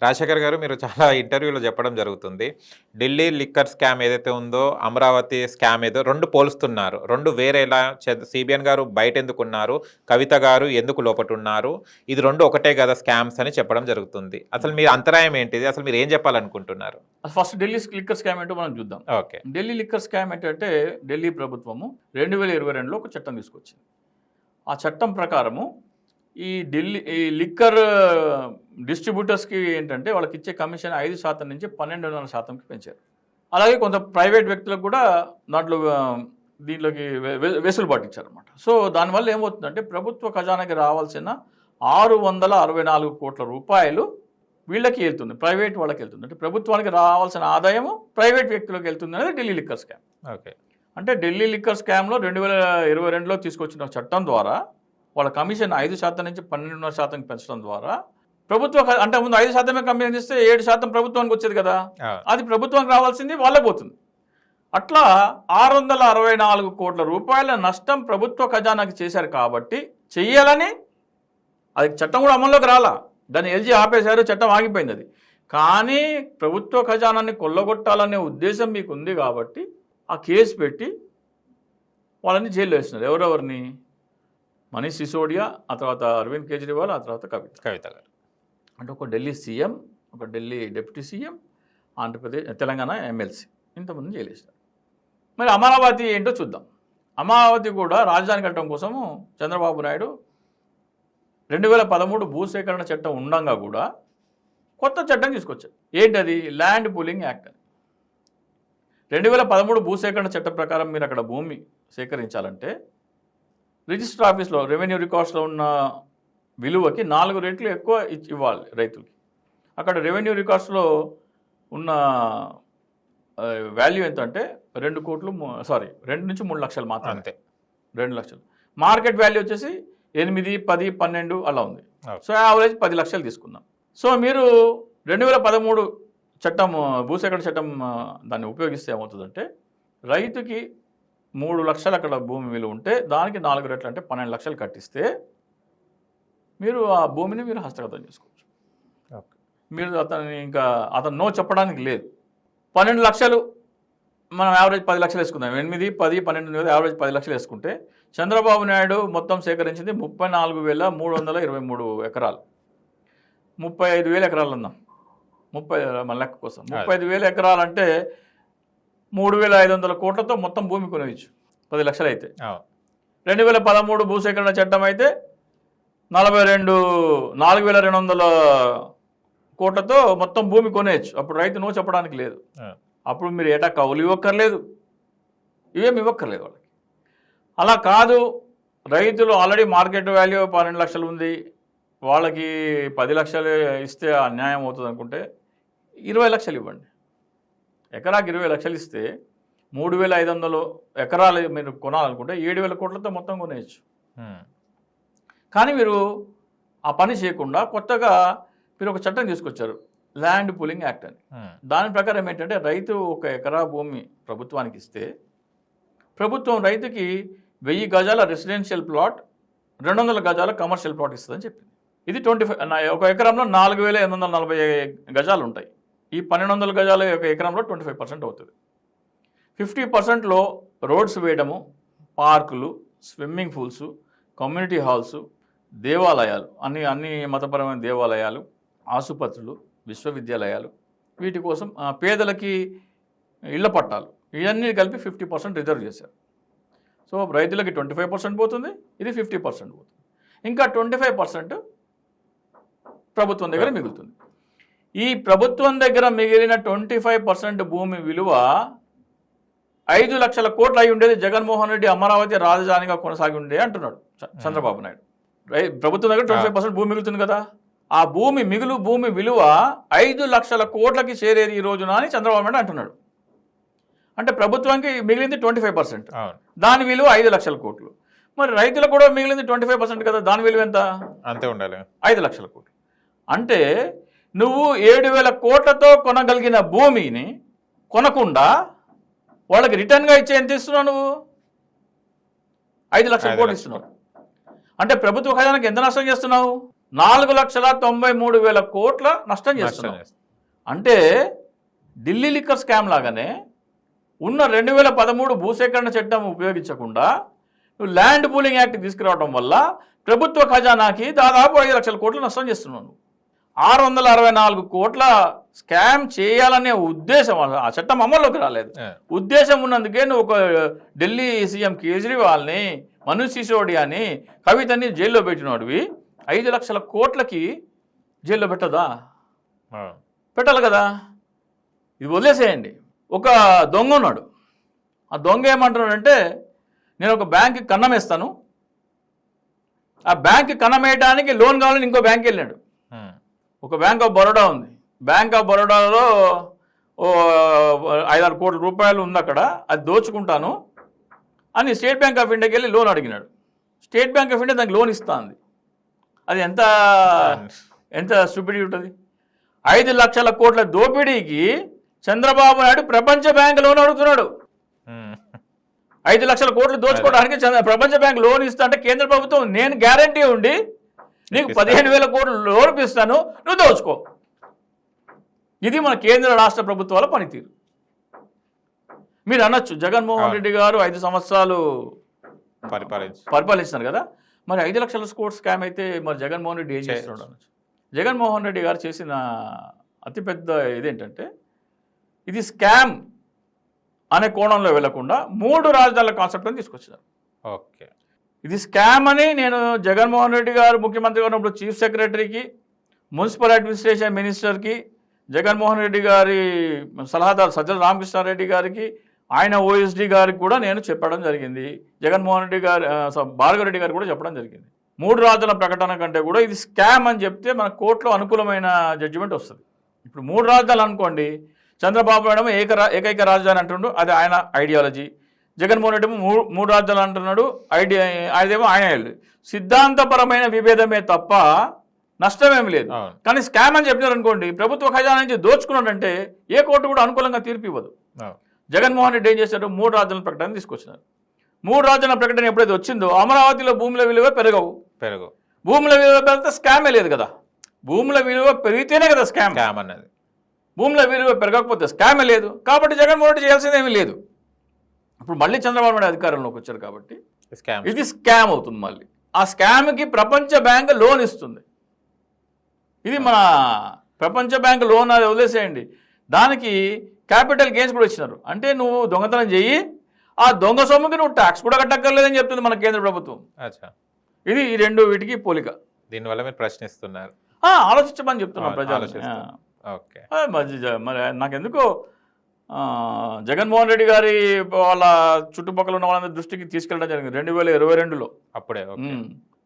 రాజశేఖర్ గారు, మీరు చాలా ఇంటర్వ్యూలో చెప్పడం జరుగుతుంది. ఢిల్లీ లిక్కర్ స్కామ్ ఏదైతే ఉందో, అమరావతి స్కామ్ ఏదో 2 పోలుస్తున్నారు. 2 వేరేలా సిబిఎన్ గారు బయట ఎందుకున్నారు, కవిత గారు ఎందుకు లోపటున్నారు, ఇది 2 ఒకటే కదా స్కామ్స్ అని చెప్పడం జరుగుతుంది. అసలు మీ అంతరాయం ఏంటిది? అసలు మీరు ఏం చెప్పాలనుకుంటున్నారు? ఫస్ట్ ఢిల్లీ లిక్కర్ స్కామ్ ఏంటో మనం చూద్దాం. ఓకే. ఢిల్లీ లిక్కర్ స్కామ్ ఏంటంటే ఢిల్లీ ప్రభుత్వము 2022లో ఒక చట్టం తీసుకొచ్చింది. ఆ చట్టం ప్రకారము ఈ లిక్కర్ డిస్ట్రిబ్యూటర్స్కి ఏంటంటే వాళ్ళకి ఇచ్చే కమిషన్ 5% నుంచి 12.5%కి పెంచారు. అలాగే కొంత ప్రైవేట్ వ్యక్తులకు కూడా దీంట్లోకి వెసులుబాటు ఇచ్చారన్నమాట. సో దానివల్ల ఏమవుతుందంటే ప్రభుత్వ ఖజానాకి రావాల్సిన 664 కోట్ల రూపాయలు వీళ్ళకి వెళ్తుంది, ప్రైవేట్ వాళ్ళకి వెళ్తుంది. అంటే ప్రభుత్వానికి రావాల్సిన ఆదాయము ప్రైవేట్ వ్యక్తులకు వెళ్తుంది అనేది ఢిల్లీ లిక్కర్ స్కామ్. ఓకే. అంటే ఢిల్లీ లిక్కర్ స్కామ్లో 2022లో తీసుకొచ్చిన చట్టం ద్వారా వాళ్ళ కమిషన్ 5% నుంచి 12.5%కి పెంచడం ద్వారా ప్రభుత్వ అంటే ముందు 5% కమిషన్ ఇస్తే 7% ప్రభుత్వానికి వచ్చేది కదా, అది ప్రభుత్వానికి రావాల్సింది వాళ్ళే పోతుంది. అట్లా 664 కోట్ల రూపాయల నష్టం ప్రభుత్వ ఖజానాకి చేశారు. కాబట్టి చెయ్యాలని అది చట్టం కూడా అమల్లోకి రాలా, దాన్ని ఎల్జీ ఆపేశారు, చట్టం ఆగిపోయింది. అది కానీ ప్రభుత్వ ఖజానాన్ని కొల్లగొట్టాలనే ఉద్దేశం మీకు ఉంది కాబట్టి ఆ కేసు పెట్టి వాళ్ళని జైల్లో వేస్తున్నారు. ఎవరెవరిని? మనీష్ సిసోడియా, ఆ తర్వాత అరవింద్ కేజ్రీవాల్, ఆ తర్వాత కవిత గారు. అంటే ఒక ఢిల్లీ సీఎం, ఒక Delhi deputy CM, Andhra Pradesh Telangana MLC, ఇంతమంది జైలు వేస్తారు. మరి అమరావతి ఏంటో చూద్దాం. అమరావతి కూడా రాజధాని కట్టడం కోసము చంద్రబాబు నాయుడు 2013 భూసేకరణ చట్టం ఉండంగా కూడా కొత్త చట్టం తీసుకొచ్చారు. ఏంటది? ల్యాండ్ పూలింగ్ యాక్ట్ అని. 2013 భూసేకరణ చట్టం ప్రకారం మీరు అక్కడ భూమి సేకరించాలంటే రిజిస్టర్ ఆఫీస్లో రెవెన్యూ రికార్డ్స్లో ఉన్న విలువకి 4 రెట్లు ఎక్కువ ఇవ్వాలి రైతులకి. అక్కడ రెవెన్యూ రికార్డ్స్లో ఉన్న వాల్యూ ఎంత అంటే 2 నుంచి 3 లక్షలు మాత్రం, అంతే. 2 లక్షలు. మార్కెట్ వాల్యూ వచ్చేసి 8, 10, 12 అలా ఉంది. సో యావరేజ్ 10 లక్షలు తీసుకుందాం. సో మీరు 2013 చట్టం, భూసేకరణ చట్టం దాన్ని ఉపయోగిస్తే ఏమవుతుందంటే రైతుకి 3 లక్షలు అక్కడ భూమి విలువ ఉంటే దానికి 4 రెట్లు అంటే 12 లక్షలు కట్టిస్తే మీరు ఆ భూమిని మీరు హస్తగతం చేసుకోవచ్చు. మీరు అతను నో చెప్పడానికి లేదు. 12 లక్షలు మనం యావరేజ్ 10 లక్షలు వేసుకుందాం. 8, 10, 12 యావరేజ్ 10 లక్షలు వేసుకుంటే చంద్రబాబు నాయుడు మొత్తం సేకరించింది 34,323 ఎకరాలు. 35,000 ఎకరాలు అన్నాం, మన లెక్క కోసం 35,000 ఎకరాలు అంటే 3,500 కోట్లతో మొత్తం భూమి కొనేయచ్చు 10 లక్షలు అయితే. 2013 భూసేకరణ చట్టం అయితే 4,200 కోట్లతో మొత్తం భూమి కొనేయచ్చు. అప్పుడు రైతు నో చెప్పడానికి లేదు. అప్పుడు మీరు ఏటా కౌలు ఇవ్వక్కర్లేదు, ఇవేమి ఇవ్వక్కర్లేదు వాళ్ళకి. అలా కాదు, రైతులు ఆల్రెడీ మార్కెట్ వాల్యూ 12 లక్షలు ఉంది, వాళ్ళకి 10 లక్షలు ఇస్తే అన్యాయం అవుతుంది అనుకుంటే 20 లక్షలు ఇవ్వండి. ఎకరాకి 20 లక్షలు ఇస్తే 3,500 ఎకరాలు మీరు కొనాలనుకుంటే 7,000 కోట్లతో మొత్తం కొనేయచ్చు. కానీ మీరు ఆ పని చేయకుండా కొత్తగా మీరు ఒక చట్టం తీసుకొచ్చారు, ల్యాండ్ పూలింగ్ యాక్ట్ అని. దాని ప్రకారం ఏంటంటే రైతు 1 ఎకరా భూమి ప్రభుత్వానికి ఇస్తే ప్రభుత్వం రైతుకి 1000 గజాల రెసిడెన్షియల్ ప్లాట్, 200 గజాల కమర్షియల్ ప్లాట్ ఇస్తుందని చెప్పింది. ఇది 1 ఎకరంలో 4,840 గజాలు ఉంటాయి. ఈ 1,200 గజాల 1 ఎకరంలో 25% అవుతుంది. 50%లో రోడ్స్ వేయడము, పార్కులు, స్విమ్మింగ్ పూల్స్, కమ్యూనిటీ హాల్స్, దేవాలయాలు, అన్ని మతపరమైన దేవాలయాలు, ఆసుపత్రులు, విశ్వవిద్యాలయాలు, వీటి కోసం పేదలకి ఇళ్ల పట్టాలు, ఇవన్నీ కలిపి 50% రిజర్వ్ చేశారు. సో రైతులకి 25% పోతుంది, ఇది 50% పోతుంది. ఇంకా 25% ప్రభుత్వం దగ్గర మిగులుతుంది. ఈ ప్రభుత్వం దగ్గర మిగిలిన 25% భూమి విలువ 5 లక్షల కోట్లు అయి ఉండేది. జగన్మోహన్ రెడ్డి అమరావతి రాజధానిగా కొనసాగి ఉండే అంటున్నాడు చంద్రబాబు నాయుడు. ప్రభుత్వం దగ్గర 25% భూమి మిగులుతుంది కదా, ఆ భూమి విలువ 5 లక్షల కోట్లకి చేరేది ఈ రోజున అని చంద్రబాబు నాయుడు అంటున్నాడు. అంటే ప్రభుత్వానికి మిగిలింది 25%, దాని విలువ 5 లక్షల కోట్లు. మరి రైతులకు కూడా మిగిలింది 25% కదా, దాని విలువ ఎంత? అంతే ఉండాలి, 5 లక్షల కోట్లు. అంటే నువ్వు 7,000 కోట్లతో కొనగలిగిన భూమిని కొనకుండా వాళ్ళకి రిటర్న్గా ఇచ్చే ఎంత ఇస్తున్నావు? నువ్వు 5 లక్షల కోట్లు ఇస్తున్నావు. అంటే ప్రభుత్వ ఖజానాకి ఎంత నష్టం చేస్తున్నావు? 4,93,000 కోట్ల నష్టం చేస్తున్నాం. అంటే ఢిల్లీ లిక్కర్ స్కామ్ లాగానే ఉన్న 2013 భూసేకరణ చట్టం ఉపయోగించకుండా నువ్వు ల్యాండ్ పూలింగ్ యాక్ట్ తీసుకురావడం వల్ల ప్రభుత్వ ఖజానాకి దాదాపు 5 లక్షల కోట్ల నష్టం చేస్తున్నాను. 664 కోట్ల స్కామ్ చేయాలనే ఉద్దేశం, ఆ చట్టం అమల్లోకి రాలేదు. ఉద్దేశం ఉన్నందుకే నువ్వు ఒక ఢిల్లీ సీఎం కేజ్రీవాల్ని, మనీష్ సిసోడియాని, కవితని జైల్లో పెట్టినోడివి 5 లక్షల కోట్లకి జైల్లో పెట్టదా? పెట్టాలి కదా. ఇది వదిలేసేయండి. ఒక దొంగ ఉన్నాడు. ఆ దొంగ ఏమంటున్నాడంటే, నేను ఒక బ్యాంక్కి కన్నం వేస్తాను, ఆ బ్యాంక్కి కన్నం వేయడానికి లోన్ కావాలని ఇంకో బ్యాంక్కి వెళ్ళాడు. ఒక బ్యాంక్ ఆఫ్ బరోడా ఉంది. బ్యాంక్ ఆఫ్ బరోడాలో 5-6 కోట్ల రూపాయలు ఉంది అక్కడ, అది దోచుకుంటాను అని స్టేట్ బ్యాంక్ ఆఫ్ ఇండియాకి వెళ్ళి లోన్ అడిగినాడు. స్టేట్ బ్యాంక్ ఆఫ్ ఇండియా దానికి లోన్ ఇస్తుంది. అది ఎంత స్టూపిడిటీ ఉంటుంది. 5 లక్షల కోట్ల దోపిడీకి చంద్రబాబు నాయుడు ప్రపంచ బ్యాంక్ లోన్ అడుగుతున్నాడు. 5 లక్షల కోట్లు దోచుకోవడానికి ప్రపంచ బ్యాంక్ లోన్ ఇస్తా అంటే కేంద్ర ప్రభుత్వం నేను గ్యారంటీ ఉండి నీకు 15,000 కోట్లు లోన్ ఇస్తాను, నువ్వు దోచుకో. ఇది మన కేంద్ర రాష్ట్ర ప్రభుత్వాల పనితీరు. మీరు అనొచ్చు జగన్మోహన్ రెడ్డి గారు 5 సంవత్సరాలు పరిపాలించినారు కదా, మరి 5 లక్షల కోట్ల స్కామ్ అయితే మరి జగన్మోహన్ రెడ్డి ఏం చేస్తున్నాడు అనొచ్చు. జగన్మోహన్ రెడ్డి గారు చేసిన అతిపెద్ద ఇదేంటంటే, ఇది స్కామ్ అనే కోణంలో వెళ్లకుండా 3 రాజధానుల కాన్సెప్ట్ని తీసుకొచ్చినారు. ఓకే, ఇది స్కామ్ అని నేను జగన్మోహన్ రెడ్డి గారు ముఖ్యమంత్రిగా ఉన్నప్పుడు చీఫ్ సెక్రటరీకి, మున్సిపల్ అడ్మినిస్ట్రేషన్ మినిస్టర్కి, జగన్మోహన్ రెడ్డి గారి సలహాదారు సజ్జల రామకృష్ణారెడ్డి గారికి, ఆయన ఓఎస్డీ గారికి కూడా నేను చెప్పడం జరిగింది. జగన్మోహన్ రెడ్డి గారు భార్గవరెడ్డి గారు కూడా చెప్పడం జరిగింది. 3 రాజధానుల ప్రకటన కంటే కూడా ఇది స్కామ్ అని చెప్తే మన కోర్టులో అనుకూలమైన జడ్జిమెంట్ వస్తుంది. ఇప్పుడు 3 రాజధానులు అనుకోండి, చంద్రబాబు నాయుడు ఏకైక రాజధాని అంటుండు, అది ఆయన ఐడియాలజీ. జగన్మోహన్ రెడ్డి 3 రాజధానులు అంటున్నాడు, అదేమో ఆయన సిద్ధాంతపరమైన విభేదమే తప్ప నష్టమేమి లేదు. కానీ స్కామ్ అని చెప్పినారు అనుకోండి, ప్రభుత్వ ఖజానా నుంచి దోచుకున్నాడంటే ఏ కోర్టు కూడా అనుకూలంగా తీర్పు ఇవ్వదు. జగన్మోహన్ రెడ్డి ఏం చేశాడు, 3 రాజధానుల ప్రకటన తీసుకొచ్చినారు. 3 రాజధానుల ప్రకటన ఎప్పుడైతే వచ్చిందో అమరావతిలో భూముల విలువ పెరగవు. భూముల విలువ పెరిగితే స్కామే లేదు కదా. భూముల విలువ పెరిగితేనే కదా స్కామ్ అన్నది. భూముల విలువ పెరగకపోతే స్కామే లేదు. కాబట్టి జగన్మోహన్ రెడ్డి చేయాల్సిందేమీ లేదు. ఇప్పుడు మళ్ళీ చంద్రబాబు నాయుడు అధికారంలోకి వచ్చారు కాబట్టి ఇది స్కామ్ అవుతుంది. మళ్ళీ ఆ స్కామ్కి ప్రపంచ బ్యాంక్ లోన్ ఇస్తుంది. ఇది మన ప్రపంచ బ్యాంక్ లోన్, అది వదిలేసేయండి. దానికి క్యాపిటల్ గెయిన్స్ కూడా ఇచ్చినారు. అంటే నువ్వు దొంగతనం చెయ్యి, ఆ దొంగ సొమ్ముకి నువ్వు ట్యాక్స్ కూడా కట్టక్కర్లేదని చెప్తుంది మన కేంద్ర ప్రభుత్వం. ఇది ఈ వీటికి పోలిక. దీనివల్ల మీరు ప్రశ్నిస్తున్నారు, ఆలోచించమని చెప్తున్నాం ప్రజలు. మరి నాకెందుకో జగన్మోహన్ రెడ్డి గారి వాళ్ళ చుట్టుపక్కల ఉన్న వాళ్ళందరి దృష్టికి తీసుకెళ్ళడం జరిగింది 2022లో. అప్పుడే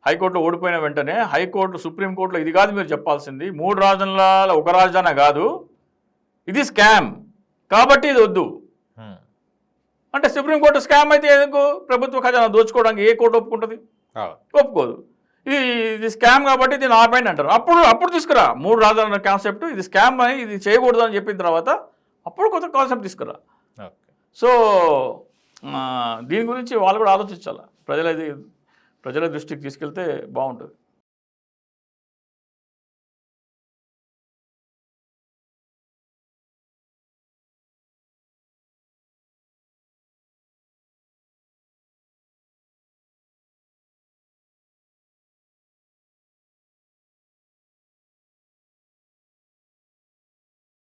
హైకోర్టులో ఓడిపోయిన వెంటనే హైకోర్టు, సుప్రీంకోర్టులో ఇది కాదు మీరు చెప్పాల్సింది, 3 రాజధానుల ఒక రాజధాని కాదు, ఇది స్కామ్ కాబట్టి ఇది వద్దు అంటే సుప్రీంకోర్టు స్కామ్ అయితే ఎందుకు ప్రభుత్వ ఖజానా దోచుకోవడానికి ఏ కోర్టు ఒప్పుకుంటుంది? ఒప్పుకోదు. ఇది స్కామ్ కాబట్టి దీన్ని ఆపేయండి అంటారు. అప్పుడు తీసుకురా 3 రాజధానుల కాన్సెప్ట్, ఇది స్కామ్ అని, ఇది చేయకూడదు అని చెప్పిన తర్వాత అప్పుడు కొత్త కాన్సెప్ట్ తీసుకురా. సో దీని గురించి వాళ్ళు కూడా ఆలోచించాలి. ప్రజల దృష్టికి తీసుకెళ్తే బాగుంటుంది.